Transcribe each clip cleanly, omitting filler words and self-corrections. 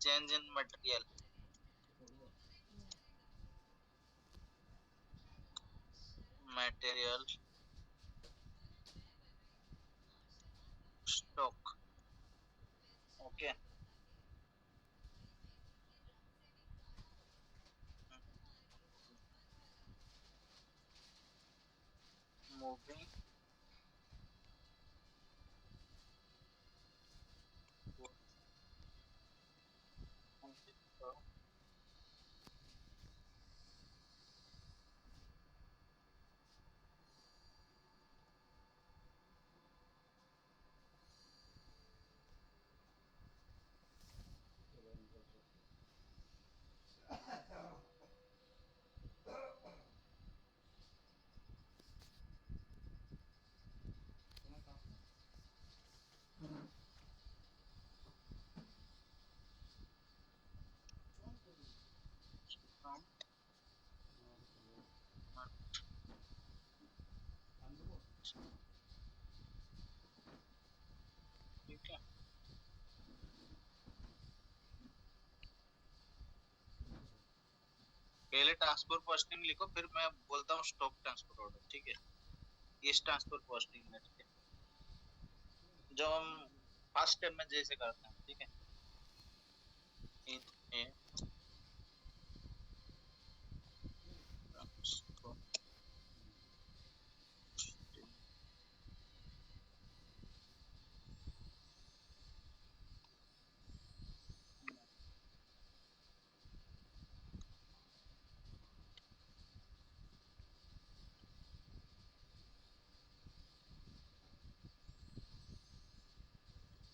Change in material, material stock. Okay, moving ठीक है। पहले ट्रांसफर पोस्टिंग लिखो, फिर मैं बोलता हूँ स्टॉक ट्रांसफर ऑर्डर। ठीक है, इस ट्रांसफर पोस्टिंग में, ठीक है, जो हम फर्स्ट स्टेप में जैसे करते हैं। ठीक है, इन ए ट्रांसफर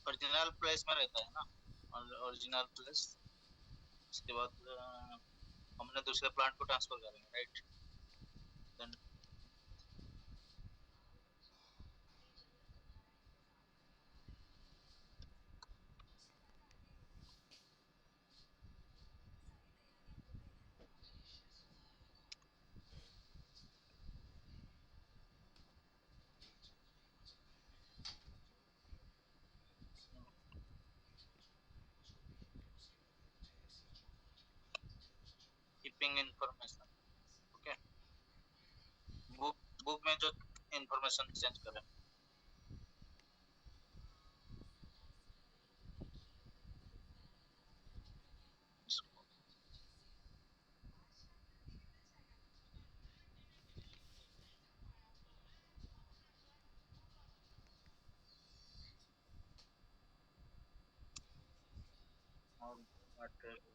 ओरिजिनल प्लेस में रहता है ना, और ओरिजिनल प्लेस। उसके बाद हमने दूसरे प्लांट को ट्रांसफर करेंगे, right. Then keeping information. Okay, book book में जो इंफॉर्मेशन चेंज करें। और मटेरियल,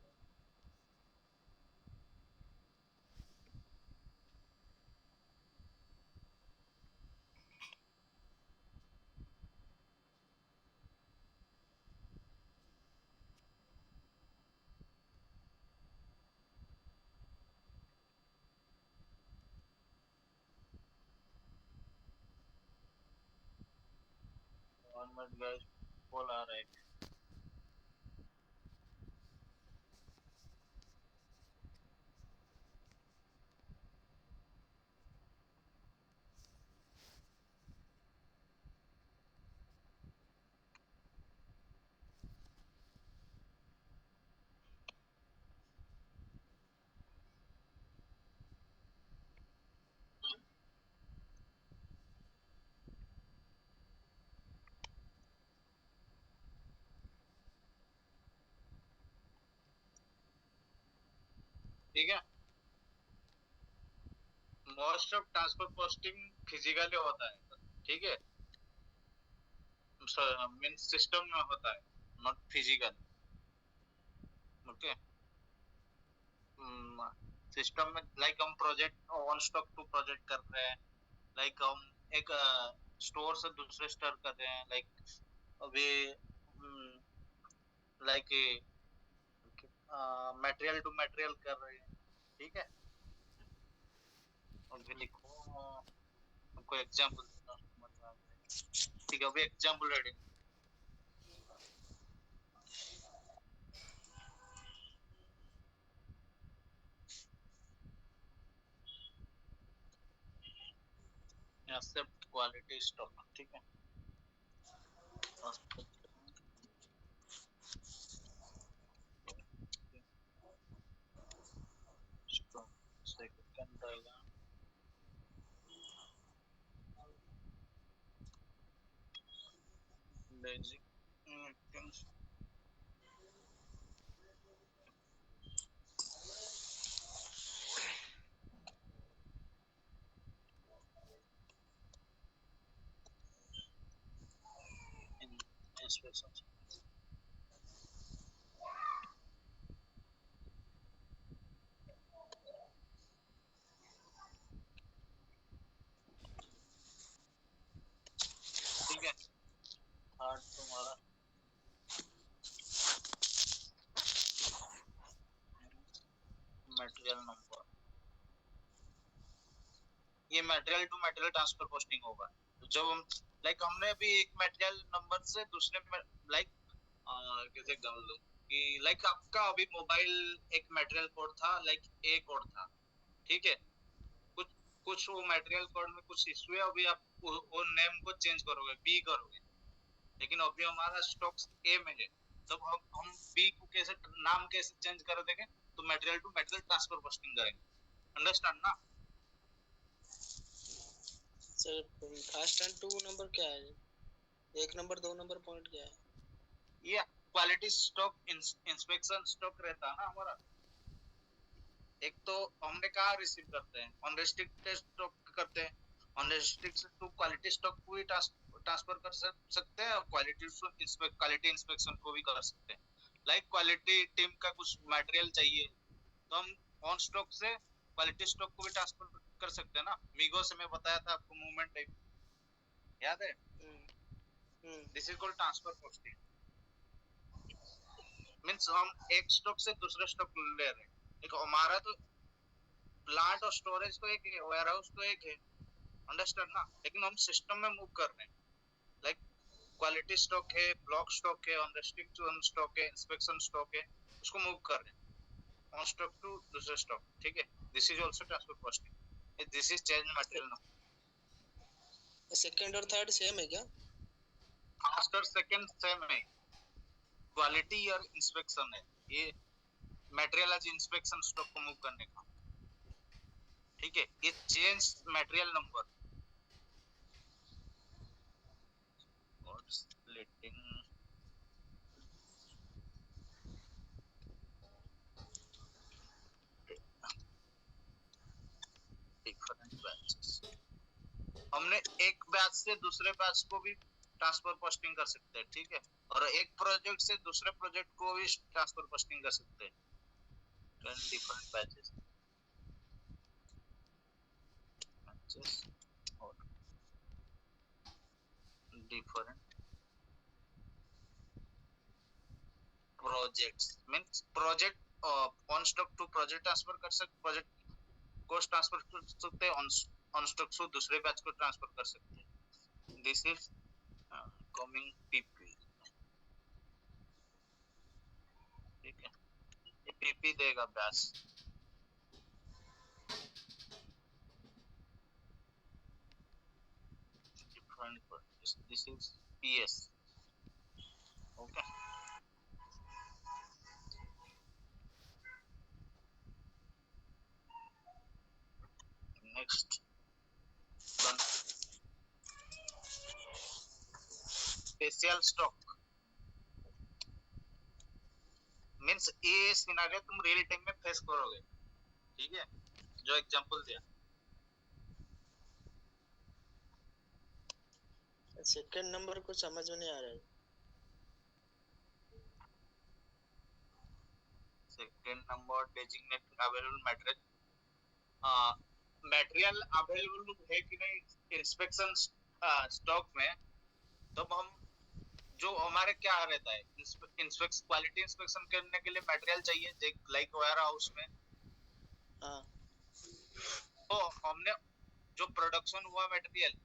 गवर्नमेंट गैस कॉल आ रहा है। ठीक है, most of transfer posting physically होता है। ठीक है, मीन सिस्टम में होता है, नॉट फिजिकल। ओके, सिस्टम में लाइक हम project one stock to project कर रहे हैं, लाइक हम एक स्टोर से दूसरे स्टोर कर रहे हैं, लाइक अभी लाइक मटेरियल टू मटेरियल कर रहे हैं। ठीक है, अभी लिखो, आपको एग्जांपल देता हूँ, समझ में आ जाएगा। ठीक है, अभी example ready. Except quality stock. ठीक है, सेकंड रहेगा बेसिक इंस्पेक्शन। ठीक है, थर्ड तुम्हारा मटेरियल नंबर। ये material to material transfer posting होगा। जब हम लाइक हमने अभी एक मटेरियल नंबर से दूसरे में लाइक कैसे बोल दूं कि लाइक आपका अभी मोबाइल एक मटेरियल कोड था, लाइक ए कोड था, ठीक है। कुछ कुछ वो मटेरियल कोड में कुछ इशू है, अभी आप वो नेम को चेंज करोगे, बी करोगे, लेकिन अभी हमारा स्टॉक ए में है, तब हम बी को कैसे नाम कैसे चेंज कर देंगे, तो material to material transfer posting करेंगे। अंडरस्टैंड ना? सर फर्स्ट एंड 2 नंबर क्या है? 1 नंबर 2 नंबर पॉइंट क्या है? ये क्वालिटी स्टॉक इंस्पेक्शन स्टॉक रहता है ना हमारा। एक तो हमने कहा रिसीव करते हैं, अनरिस्ट्रिक्टेड स्टॉक करते हैं, अनरिस्ट्रिक्टेड टू क्वालिटी स्टॉक को भी ट्रांसफर कर सकते हैं, और क्वालिटी इंस्पेक्शन को भी कर सकते हैं। लाइक क्वालिटी टीम का कुछ मटेरियल चाहिए, तो हम ऑन स्टॉक से क्वालिटी स्टॉक को भी ट्रांसफर कर सकते हैं ना। मीगो से मैं बताया था आपको मूवमेंट टाइप, याद है? This is called transfer posting. Means हम एक स्टॉक से दूसरे स्टॉक ले रहे हैं। देखो हमारा तो प्लांट और स्टोरेज तो एक है, वेयर हाउस तो एक है, अंडरस्टैंड ना? लेकिन हम सिस्टम में मूव कर रहे हैं। लाइक क्वालिटी स्टॉक है, ब्लॉक स्टॉक है, अनरिस्ट्रिक्टेड स्टॉक है, इंस्पेक्शन स्टॉक है, उसको मूव कर रहे हैं ऑन स्टॉक टू दूसरे स्टॉक, ठीक है। This is also transfer posting, this is change material number. Second और थर्ड सेम है क्या? फर्स्ट और सेकंड सेम है, क्वालिटी और इंस्पेक्शन है। ये मटेरियल आज इंस्पेक्शन स्टॉक को मूव करने का, ठीक है। ये चेंज मटेरियल नंबर और स्प्लिटिंग डिफरेंट बैचेस। हमने एक बैच से दूसरे बैच को भी ट्रांसफर पोस्टिंग कर सकते हैं, ठीक है। और एक प्रोजेक्ट से दूसरे प्रोजेक्ट को भी ट्रांसफर पोस्टिंग कर सकते हैं, डिफरेंट बैचेस और different projects. Means project on stock to project transfer कर सकते, प्रोजेक्ट को ट्रांसफर कर सकते हैं, ऑन स्टॉक से दूसरे बैच को ट्रांसफर कर सकते हैं। दिस इज कमिंग पीपी, ठीक है। ये पीपी देगा batch, different projects, this is PS, okay. Next one, special stock. Means ये सिनेरियो तुम रियल टाइम में फेस करोगे, ठीक है, जो एग्जांपल दिया। सेकंड नंबर को समझ में नहीं आ रहा है। Second number designate available material, material available है कि नहीं इंस्पेक्शन स्टॉक में, तब हम जो हमारे क्या रहता है, इंस्पेक्शन क्वालिटी इंस्पेक्शन करने के लिए मटेरियल चाहिए, लाइक वेयर हाउस में। हाँ, तो हमने जो प्रोडक्शन हुआ मटेरियल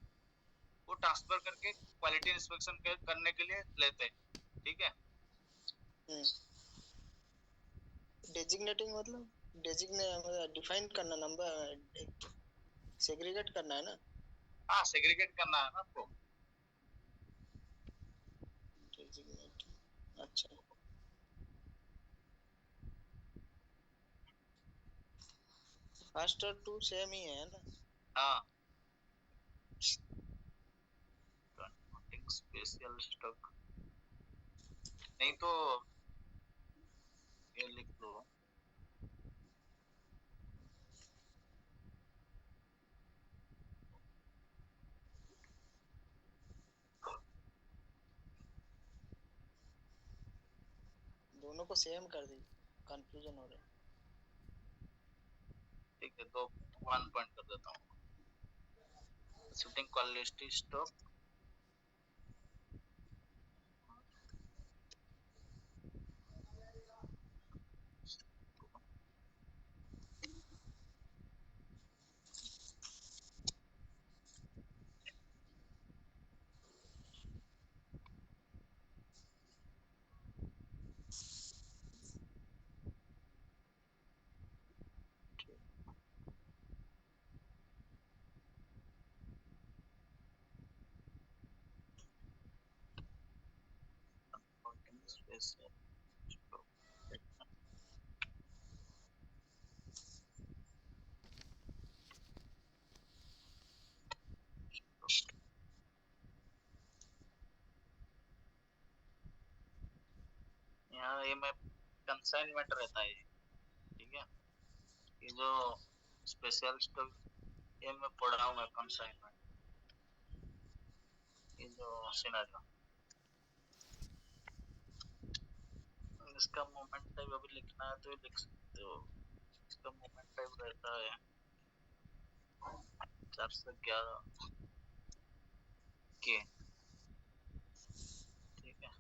वो ट्रांसफर करके क्वालिटी इंस्पेक्शन करने के लिए लेते हैं, ठीक है। डेजिग्नेटिंग मतलब डिफाइन करना, नंबर सेग्रीगेट करना है ना? हाँ, सेग्रीगेट करना है ना आपको। डेजिग्नेटिंग, अच्छा। फास्ट और 2 सेम ही है ना? हाँ, स्पेशल स्टॉक नहीं तो ये लिख लो। दोनों को सेम कर दी, कंफ्यूजन हो रहा है। ठीक है, तो 1 पॉइंट कर देता हूँ। Shifting quality stock special stock यहाँ ये मैं कंसाइनमेंट रहता है, ठीक है। ये जो स्पेशल स्टॉक ये मैं पढ़ा हूँ मैं कंसाइनमेंट, ये जो सिनेरियो इसका मोमेंट टाइप अभी लिखना है तो ये लिख सकते हो। इसका मोमेंट टाइप रहता है 411 के, ठीक है।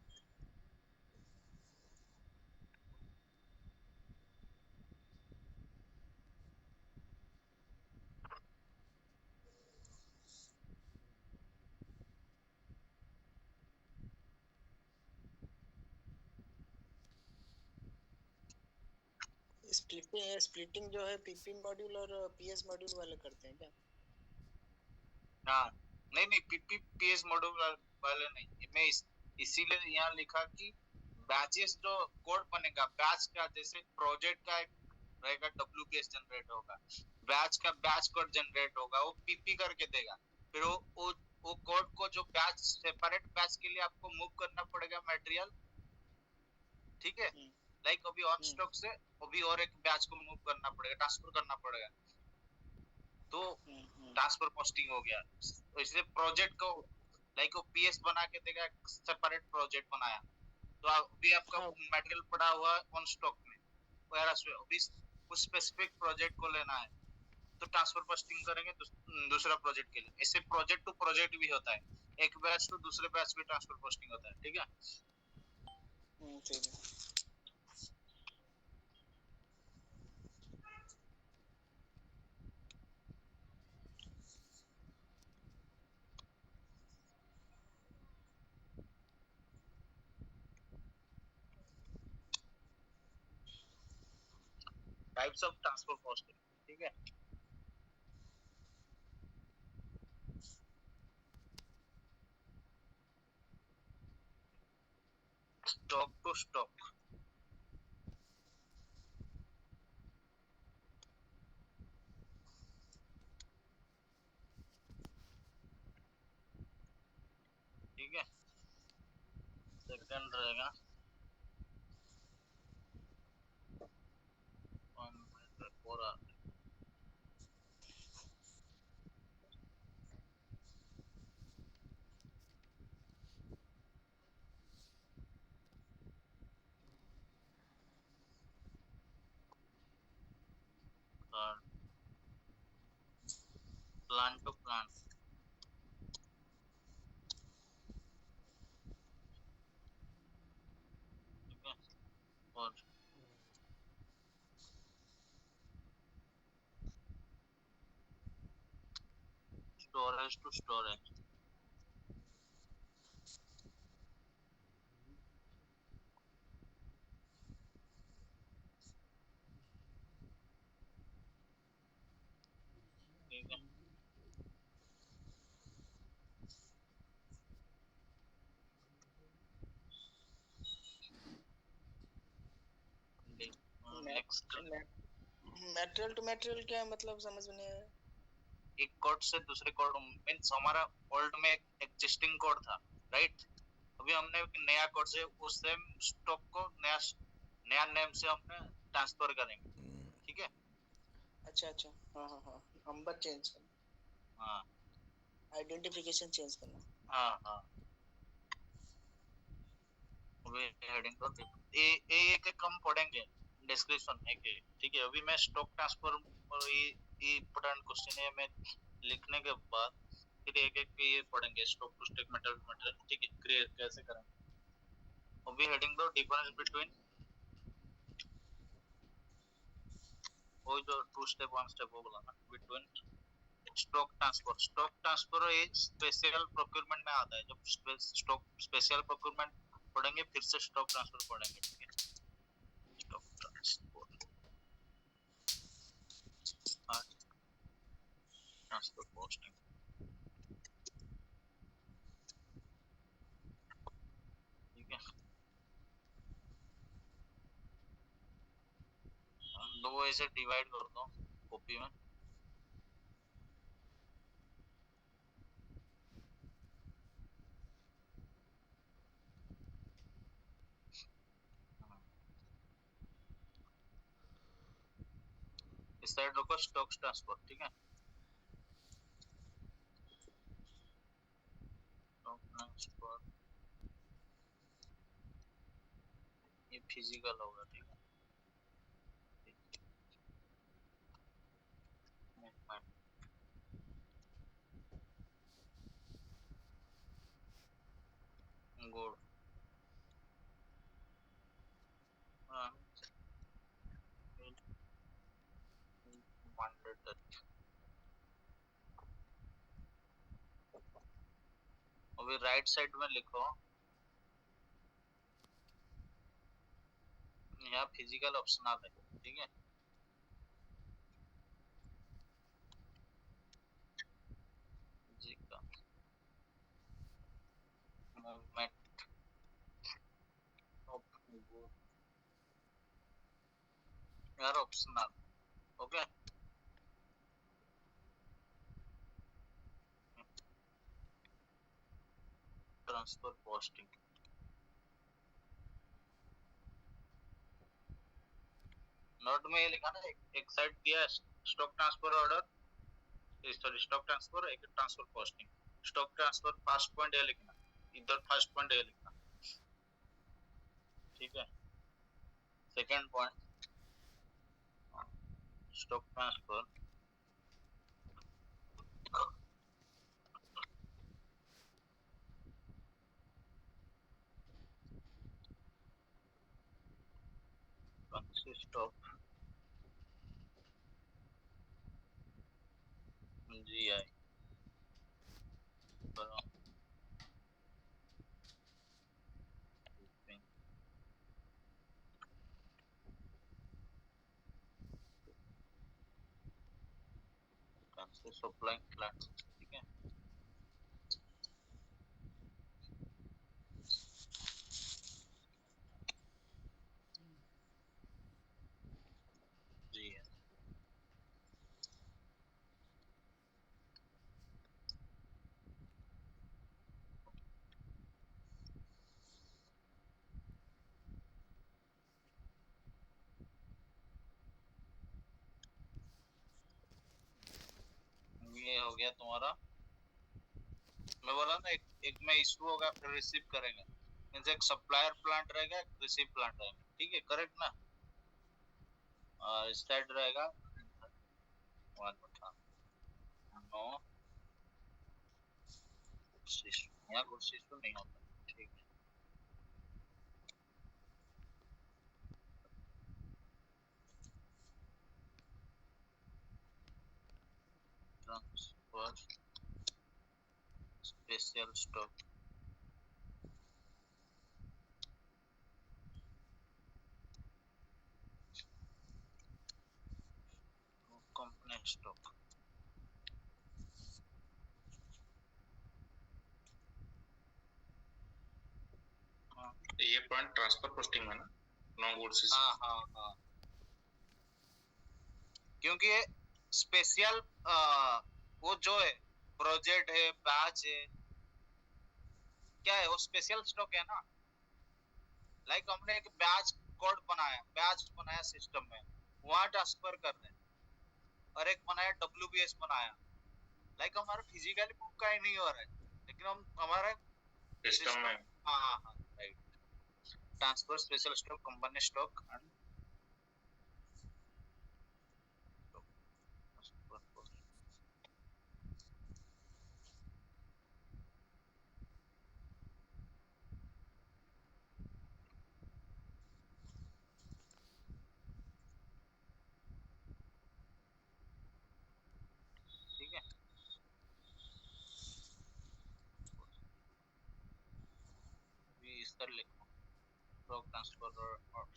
स्प्लिटिंग जो है पीपी मॉड्यूल और पीएस मॉड्यूल वाले करते हैं क्या? हाँ, नहीं नहीं, पीपीपीएस मॉड्यूल वाले नहीं। मैं इसीलिए यहाँ लिखा कि बैचेस जो कोड बनेगा बैच का, जैसे प्रोजेक्ट का एक रहेगा WPS जनरेट होगा, बैच का बैच कोड जनरेट होगा, वो पीपी करके देगा। फिर वो कोड को जो बैच सेपरेट बैच के लिए आपको मूव करना पड़ेगा मटेरियल, ठीक है। हम्म, लाइक अभी ऑन स्टॉक से अभी और एक बैच को मूव करना पड़ेगा, ट्रांसफर करना पड़ेगा, तो ट्रांसफर पोस्टिंग हो गया। तो इसलिए प्रोजेक्ट को लाइक वो पीएस बना के देगा, सेपरेट प्रोजेक्ट बनाया, तो अभी आपका हाँ। मटेरियल पड़ा हुआ ऑन स्टॉक में, अभी उस स्पेसिफिक प्रोजेक्ट को लेना है तो ट्रांसफर पोस्टिंग करेंगे दूसरा प्रोजेक्ट के लिए। इससे प्रोजेक्ट टू प्रोजेक्ट भी होता है, एक बैच टू दूसरे बैच में ट्रांसफर पोस्टिंग होता है, ठीक है। ठीक है। टाइप्स ऑफ ट्रांसफर पोस्टिंग, ठीक है। स्टॉक टू स्टॉक, ठीक है। सेकंड रहेगा 1/4 प्लान टू प्लान, ठीक है। और स्टोरेज टू स्टोरेज, ठीक है। नेक्स्ट, मटेरियल टू मटेरियल क्या है, मतलब समझ में नहीं आया। एक कोड से दूसरे कोड मींस हमारा ओल्ड में एग्जिस्टिंग कोड था, राइट? अभी हमने एक नया कोड से उस सेम स्टॉक को नया नया नेम से हमने ट्रांसफर करेंगे, ठीक है? अच्छा अच्छा, हाँ हाँ हाँ, नंबर चेंज करना, हाँ आइडेंटिफिकेशन चेंज करना। हाँ हाँ, अभी हेडिंग को ए ए एक एक हम पढ़ेंगे डिस्क्रिप्शन में के, ठीक है? अभी मैं स्टॉक ट्रांसफर और ये इंपॉर्टेंट क्वेश्चन है, मैं लिखने के बाद फिर एक एक ये पढ़ेंगे स्टॉक टू स्टॉक मटेरियल, ठीक है? क्रिएट कैसे करेंगे। अभी हेडिंग दो डिफरेंस बिटवीन, वो जो टू स्टेप वन स्टेप वो बोला ना, बिटवीन स्टॉक ट्रांसफर ये स्पेशल प्रोक्योरमेंट में आता है। जब स्टॉक स्पेशल प्रोक्योरमेंट पढ़ेंगे फिर से स्टॉक ट्रांसफर पढ़ेंगे, ठीक है? स्टॉक ट्रांसफर ट्रांसफर पोस्टिंग, ठीक है? दो ऐसे डिवाइड कर दो कॉपी में, इस साइड रखो स्टॉक ट्रांसफर, ठीक है? स्टॉक ट्रांसफर ये फिजिकल होगा, ठीक है? गुड, हाँ मैंडेटरी। अभी राइट साइड में लिखो, यहाँ फिजिकल ऑप्शनल है, ठीक है? फिजिकल मूवमेंट ऑफ गुड, यार optional, okay? Transfer posting note में ये लिखा ना, एक साइड दिया stock transfer order, sorry stock transfer, एक transfer posting. Stock transfer first point ये लिखना, इधर फर्स्ट पॉइंट ये लिखना, ठीक है? Second point stock transfer consist of GI consist of blank class, ठीक है? जी है, ये हो गया तुम्हारा। मैं बोला ना, एक में इशू होगा फिर रिसीव करेगा, मींस एक सप्लायर प्लांट रहेगा, एक रिसीव प्लांट रहेगा, ठीक है? करेक्ट ना? इस साइड रहेगा वन बटा नो शिशु, यहाँ कुछ शिशु नहीं होता, ठीक है? Transfer special stock company stock, ये पॉइंट ट्रांसफर पोस्टिंग में ना, नो गुड्स। हाँ हाँ हाँ, क्योंकि ये स्पेशल वो जो है प्रोजेक्ट है, बैच है, क्या है वो स्पेशल स्टॉक है ना। लाइक हमने एक बैच कोड बनाया सिस्टम में, वहां ट्रांसफर कर रहे हैं, और एक बनाया WBS बनाया। लाइक हमारा फिजिकली बुक का ही नहीं हो रहा है, लेकिन हम हमारे सिस्टम में हाँ हाँ हाँ right. Transfer special stock, company stock and ठीक है। अभी इस तरह लिखो स्टॉक ट्रांसफर, और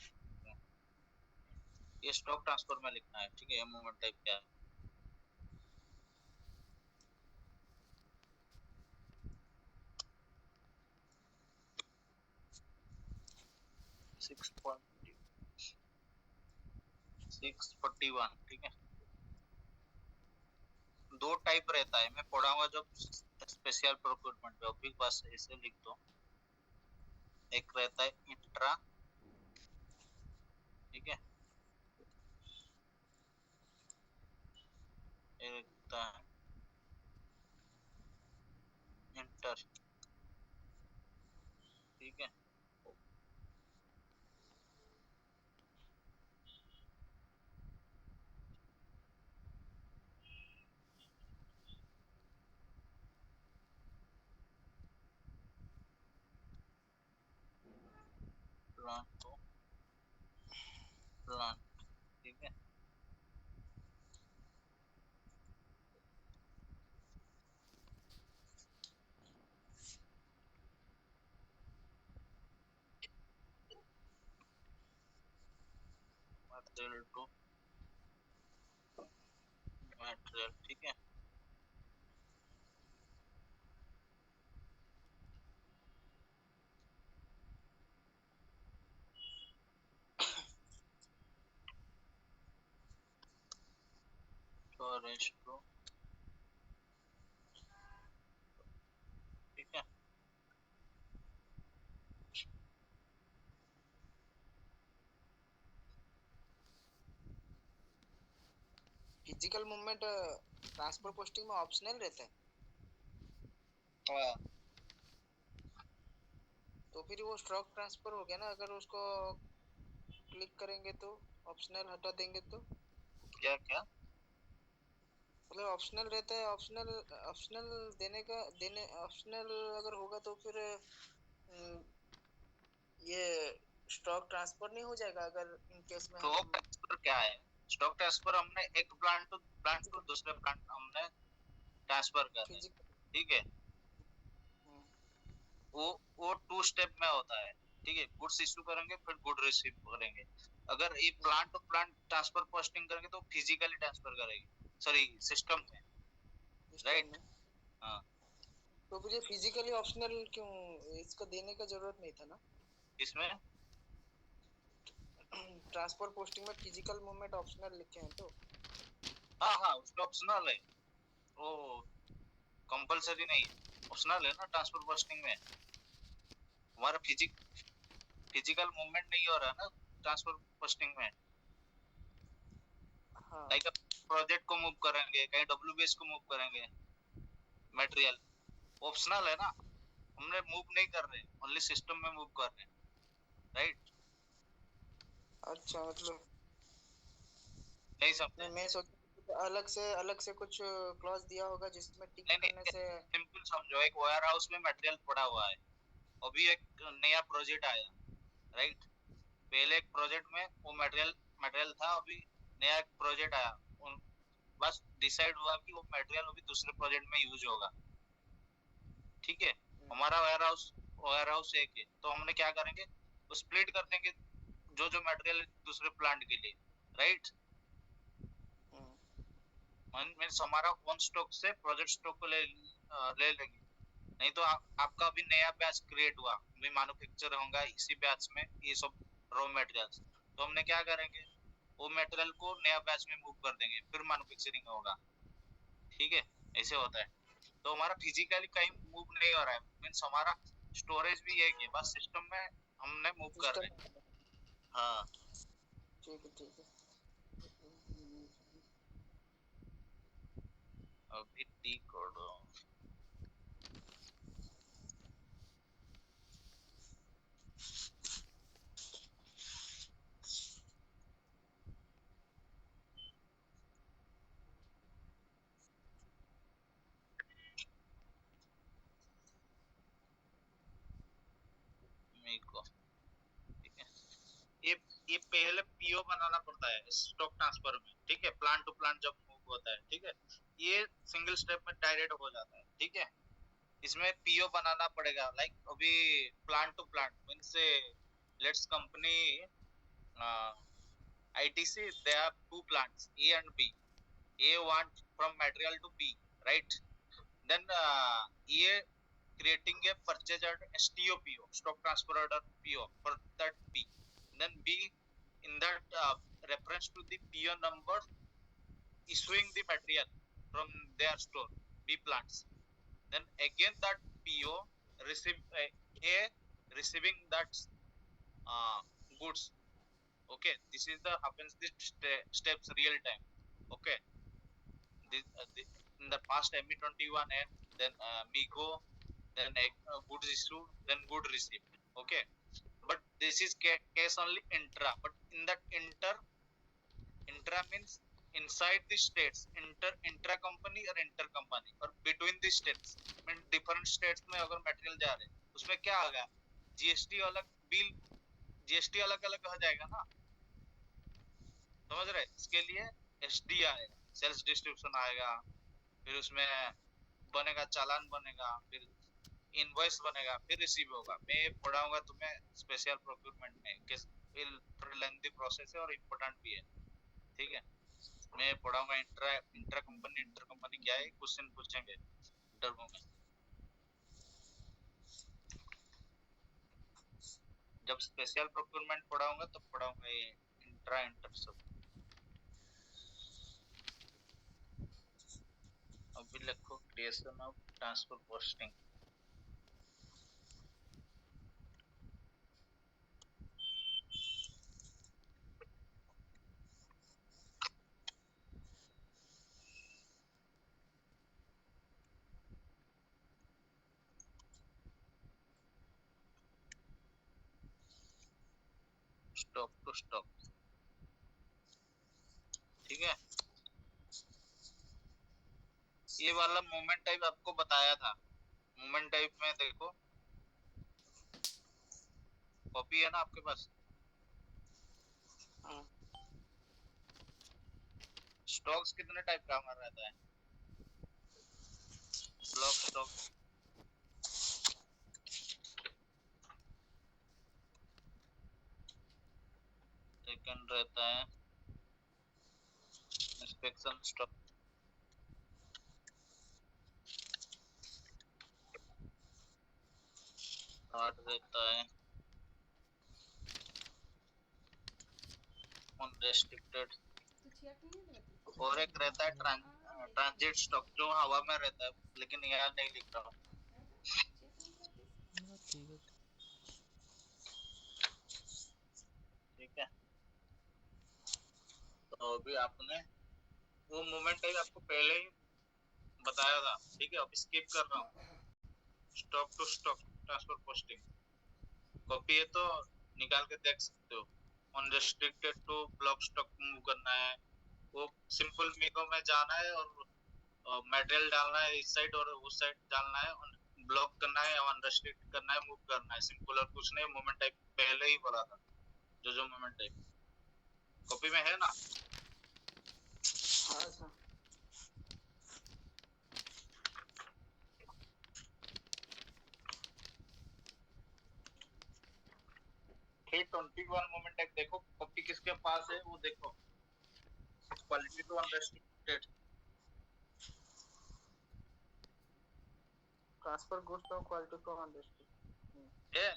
ये स्टॉक ट्रांसफर में लिखना है, ठीक है। मूवमेंट टाइप क्या है, 641, ठीक है। दो टाइप रहता है, मैं पढ़ाऊंगा जब स्पेशल प्रोक्योरमेंट पे, अभी बस ऐसे लिख दो। एक रहता है इंट्रा, ठीक है, एक रहता है इंटर, ठीक है। प्लान तो प्लान, ठीक है। मटेरियल टू मटेरियल, ठीक है। स्टोरेज टू, ठीक है। फिजिकल मूवमेंट ट्रांसफर पोस्टिंग में ऑप्शनल रहता है, हाँ तो फिर वो स्टॉक ट्रांसफर हो गया ना। अगर उसको क्लिक करेंगे तो, ऑप्शनल हटा देंगे तो, क्या क्या मतलब ऑप्शनल रहता है। ऑप्शनल ऑप्शनल देने ऑप्शनल अगर होगा तो फिर ये स्टॉक ट्रांसफर नहीं हो जाएगा अगर इन केस में स्टॉक हम ट्रांसफर क्या है? स्टॉक ट्रांसफर हमने एक प्लांट टू दूसरे प्लांट हमने ट्रांसफर कर रहे हैं, फिजिकल। ठीक है। वो 2 स्टेप में होता है, ठीक है। गुड्स इशू करेंगे, फिर गुड रिसीव करेंगे। अगर ये plant to plant transfer posting करेंगे तो फिजिकली ट्रांसफर करेगी, सॉरी सिस्टम में, सिस्टम राइट। में, हाँ, तो फिर ये फिजिकली ऑप्शनल क्यों, इसको देने का जरूरत नहीं था ना। इसमें ट्रांसफर पोस्टिंग में फिजिकल मूवमेंट ऑप्शनल लिखे हैं तो। हाँ हाँ उसमें ऑप्शनल है वो, कंपलसरी नहीं है, ऑप्शनल है ना। ट्रांसफर पोस्टिंग में हमारा फिजिकल मूवमेंट नहीं हो रहा ना ट्रांसफर पोस्टिंग में। हाँ लाइक प्रोजेक्ट को मूव करेंगे, कहीं WBS को मूव करेंगे, मटेरियल ऑप्शनल है ना। हमने मूव नहीं कर रहे, ओनली सिस्टम में मूव कर रहे हैं, राइट। अच्छा, मतलब नहीं समझे? मैं सोच अलग से कुछ क्लॉज दिया होगा जिसमें टिक नहीं करने नहीं, से। सिंपल समझो, एक वेयर हाउस में मटेरियल पड़ा हुआ है, अभी एक नया प्रोजेक्ट आया, राइट। पहले एक प्रोजेक्ट में वो मटेरियल मटेरियल था, अभी नया एक प्रोजेक्ट आया, बस डिसाइड हुआ कि वो मटेरियल अभी दूसरे प्रोजेक्ट में यूज होगा, ठीक है। हमारा वेयर हाउस एक है, तो हमने क्या करेंगे, वो स्प्लिट कर देंगे जो जो मटेरियल दूसरे प्लांट के लिए, राइट। मीन्स हमारा वन स्टॉक से प्रोजेक्ट स्टॉक को ले लेंगे। नहीं तो आपका अभी नया बैच क्रिएट हुआ, अभी मैन्युफैक्चर होगा इसी बैच में ये सब रॉ मटेरियल्स, तो हमने क्या करेंगे, वो मटेरियल को नया बैच में मूव कर देंगे, फिर मैन्युफैक्चरिंग होगा, ठीक है, ऐसे होता है। तो हमारा फिजिकली कहीं मूव नहीं हो रहा है, मीन्स हमारा स्टोरेज भी एक है, बस सिस्टम में हमने मूव कर रहे हैं। हाँ ठीक है ठीक है। अभी टी कोड को, ठीक है। ये ये पहले पीओ बनाना पड़ता है स्टॉक ट्रांसफर में, ठीक है, प्लांट टू प्लांट जब मूव होता है, ठीक है। ये सिंगल स्टेप में डायरेक्ट हो जाता है, ठीक है। इसमें पीओ बनाना पड़ेगा, लाइक अभी plant to plant means let's company ITC, they have two plants A and B. A want from material to B, right? Then A creating a purchase order STO PO, stock transfer order PO for that B. Then B in that reference to the PO number issuing the material from their store B plants. Then again that PO receive A receiving that goods. Okay, this is the happens the steps real time. Okay, in the past ME21 and then Migo, then goods issue, then good receipt. Okay, but this is case only intra. But in that intra means inside the states, intra company or inter company or between the states. mean different states में अगर material जा रहे हैं उसमें क्या आएगा, GST अलग, bill GST अलग अलग हो जाएगा ना, समझ रहे। इसके लिए SD आएगा, सेल्स डिस्ट्रीब्यूशन आएगा, फिर उसमें बनेगा चालान बनेगा, फिर इनवॉइस बनेगा, फिर रिसीव होगा। मैं पढ़ाऊंगा तुम्हें स्पेशल प्रोक्योरमेंट में, किस लेंथी प्रोसेस है और इम्पोर्टेंट भी है, ठीक है। मैं पढ़ाऊंगा इंटर कंपनी क्या है, क्वेश्चन पूछेंगे इंटरव्यू में। जब स्पेशल प्रोक्योरमेंट पढ़ाऊंगा तो पढ़ाऊंगा ये इंटर सब। अभी लिखो creation of transfer posting. Stock to stock, ठीक है। ये वाला मूवमेंट टाइप आपको बताया था, मूवमेंट टाइप में देखो कॉपी है ना आपके पास। स्टॉक्स कितने टाइप का हमारा रहता है, ब्लॉक स्टॉक, सेकंड रहता है इंस्पेक्शन स्टॉक, थर्ड रहता है अनरेस्ट्रिक्टेड, और एक रहता है ट्रांजिट स्टॉक जो हवा में रहता है, लेकिन यहाँ नहीं लिख रहा हूँ, ठीक है। तो अभी आपने वो मोमेंट टाइप आपको पहले ही बताया था, ठीक है। अब स्किप कर रहा हूँ, stock to stock transfer posting copy है तो निकाल के देख सकते हो। Unrestricted to block stock move करना है, वो सिंपल मीको में जाना है और मटेरियल डालना है इस साइड और उस साइड डालना है, ब्लॉक करना है, अनरेस्ट्रिक्ट करना है, मूव करना है, सिंपल और कुछ नहीं। मोमेंट टाइप पहले ही बोला था, जो मोमेंट टाइप कॉपी में है ना। हाँ सर। 321 मोमेंट टाइप देखो कॉपी किसके पास है वो देखो, quality to unrestricted transfer goods from quality to unrestricted है।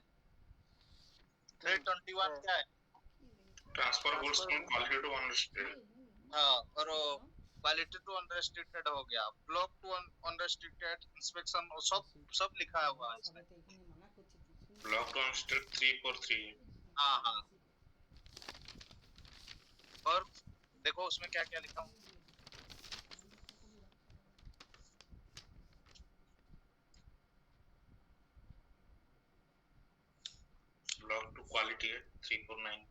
321 क्या है, transfer goods from quality to unrestricted. हाँ, और क्वालिटी टू अनरेस्ट्रिक्टेड हो गया, ब्लॉक टू अनरेस्ट्रिक्टेड, इंस्पेक्शन, सब लिखा हुआ है इसमें. Block to unrestricted 343. हाँ हाँ, और देखो उसमें क्या क्या लिखा हूँ. ब्लॉक टू क्वालिटी है 349.